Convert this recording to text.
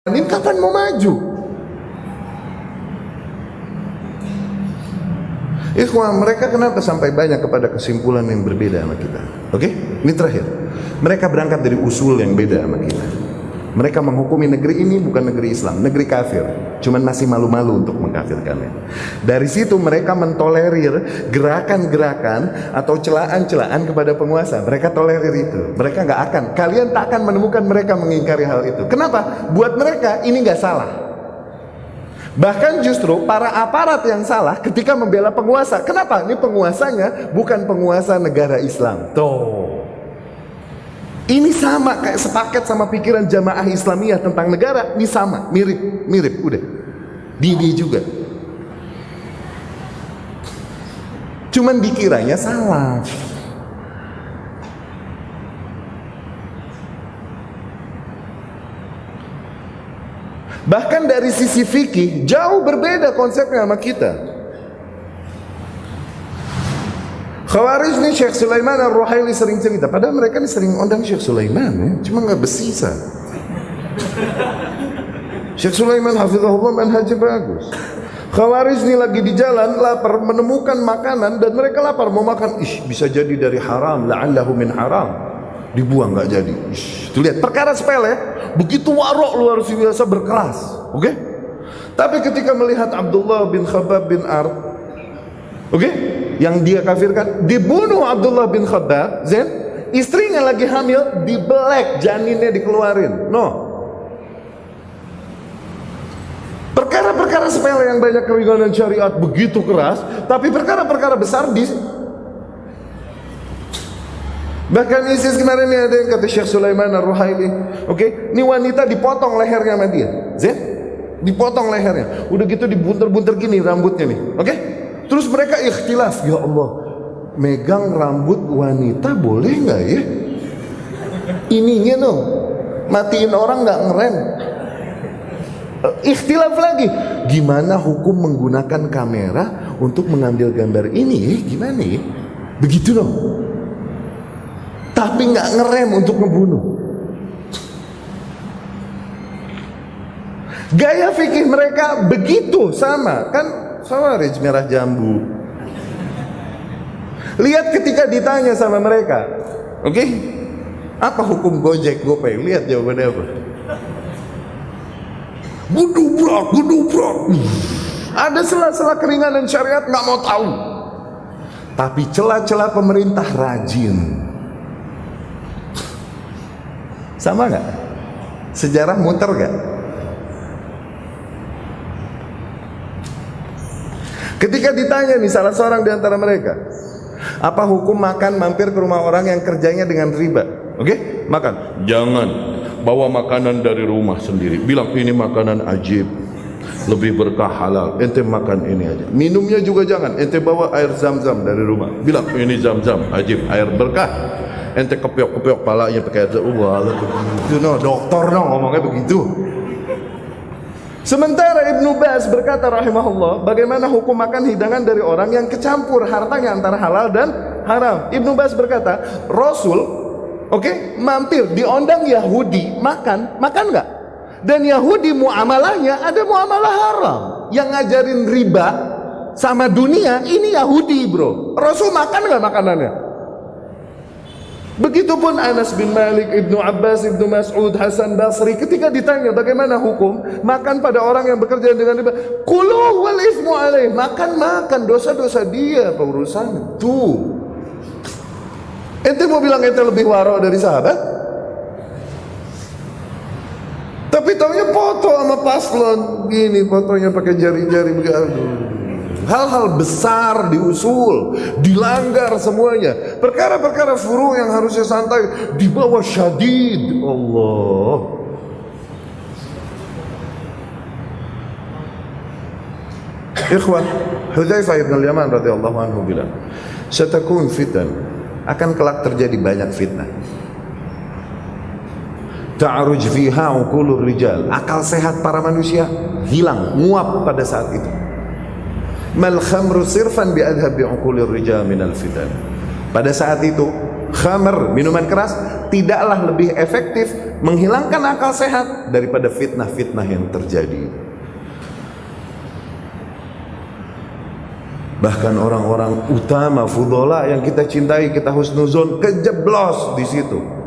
Ini kapan mau maju? Ikhwan, mereka kenapa sampai banyak kepada kesimpulan yang berbeda sama kita? Oke? Ini terakhir. Mereka berangkat dari usul yang beda sama kita. Mereka menghukumi negeri ini bukan negeri Islam, negeri kafir. Cuman masih malu-malu untuk mengkafirkannya. Dari situ mereka mentolerir gerakan-gerakan atau celaan-celaan kepada penguasa. Mereka tolerir itu. Mereka nggak akan. Kalian tak akan menemukan mereka mengingkari hal itu. Kenapa? Buat mereka ini nggak salah. Bahkan justru para aparat yang salah ketika membela penguasa. Kenapa? Ini penguasanya bukan penguasa negara Islam. Tuh. Ini sama kayak sepaket sama pikiran jamaah Islamiyah tentang negara. Ini sama, mirip, udah. Dia juga. Cuman dikiranya salah. Bahkan dari sisi fikih jauh berbeda konsepnya sama kita. Khawarij nih, Syekh Sulaiman Ar-Ruhaili sering cerita. Padahal mereka nih sering undang Syekh Sulaiman ya. Cuma gak bersisa. Syekh Sulaiman hafizahullah manhajnya bagus. Khawarij nih lagi di jalan lapar, menemukan makanan dan mereka lapar mau makan. Bisa jadi dari haram, la'allahu min haram. Dibuang gak jadi. Tuh lihat, perkara sepele. Begitu warok luar biasa berkeras. Oke? Tapi ketika melihat Abdullah bin Khabbab bin Ard, oke? Yang dia kafirkan, dibunuh Abdullah bin Khabbab, Zain, istrinya lagi hamil, dibelek, janinnya dikeluarin. No. Perkara-perkara sepele yang banyak keringanan syariat begitu keras, tapi perkara-perkara besar di. Bahkan ISIS kemarin ini ada yang kata Syekh Sulaiman Ar-Ruhaili, oke, ini wanita dipotong lehernya sama dia, Zain, dipotong lehernya, udah gitu dibunter-bunter gini rambutnya nih, oke? Terus mereka ikhtilaf, ya Allah, megang rambut wanita boleh nggak ya? Ininya dong, matiin orang nggak ngerem. Ikhtilaf lagi, gimana hukum menggunakan kamera untuk mengambil gambar ini? Gimana ya? Begitu dong. Tapi nggak ngerem untuk ngebunuh. Gaya fikih mereka begitu sama, kan? Khawarij merah jambu. Lihat ketika ditanya sama mereka, oke? Apa hukum Gojek, GoPay? Lihat jawabannya apa? Gudubrak. Ada sela-sela keringanan syariat nggak mau tahu. Tapi celah-celah pemerintah rajin. Sama nggak? Sejarah muter nggak? Ketika ditanya nih salah seorang di antara mereka, apa hukum makan mampir ke rumah orang yang kerjanya dengan riba? Oke? Makan. Jangan bawa makanan dari rumah sendiri. Bilang ini makanan ajib, lebih berkah, halal. Ente makan ini aja. Minumnya juga jangan. Ente bawa air zam-zam dari rumah. Bilang ini zam-zam, ajib, air berkah. Ente kepiok-kepiok palanya pakai air. Itu no, dokter no ngomongnya begitu. Sementara Ibnu Baz berkata rahimahullah, bagaimana hukum makan hidangan dari orang yang kecampur hartanya antara halal dan haram. Ibnu Baz berkata, Rasul, oke, mampir diondang Yahudi makan nggak? Dan Yahudi muamalahnya ada muamalah haram. Yang ngajarin riba sama dunia ini Yahudi, bro. Rasul makan nggak makanannya? Begitupun Anas bin Malik, Ibnu Abbas, Ibnu Mas'ud, Hasan Basri ketika ditanya bagaimana hukum makan pada orang yang bekerja dengan riba, qulu wal ismu alaih, makan dosa-dosa dia urusan. Tuh. Ente mau bilang ente lebih waro dari sahabat? Tapi taunya foto sama paslon gini, fotonya pakai jari-jari begitu. Hal-hal besar diusul, dilanggar semuanya. Perkara-perkara furu yang harusnya santai dibawa syadid. Allah. Ikhwan, Hudzaifah bin Al-Yaman radhiyallahu anhu bilang, "Satakun fitan." Akan kelak terjadi banyak fitnah. Ta'aruj fiha uqulur rijal. Akal sehat para manusia hilang, nguap pada saat itu. Mal khamru sirfan bi adhabi uqulir rijal minal fitan. Pada saat itu khamr, minuman keras, tidaklah lebih efektif menghilangkan akal sehat daripada fitnah-fitnah yang terjadi. Bahkan orang-orang utama, fudola yang kita cintai, kita husnuzon, kejeblos di situ.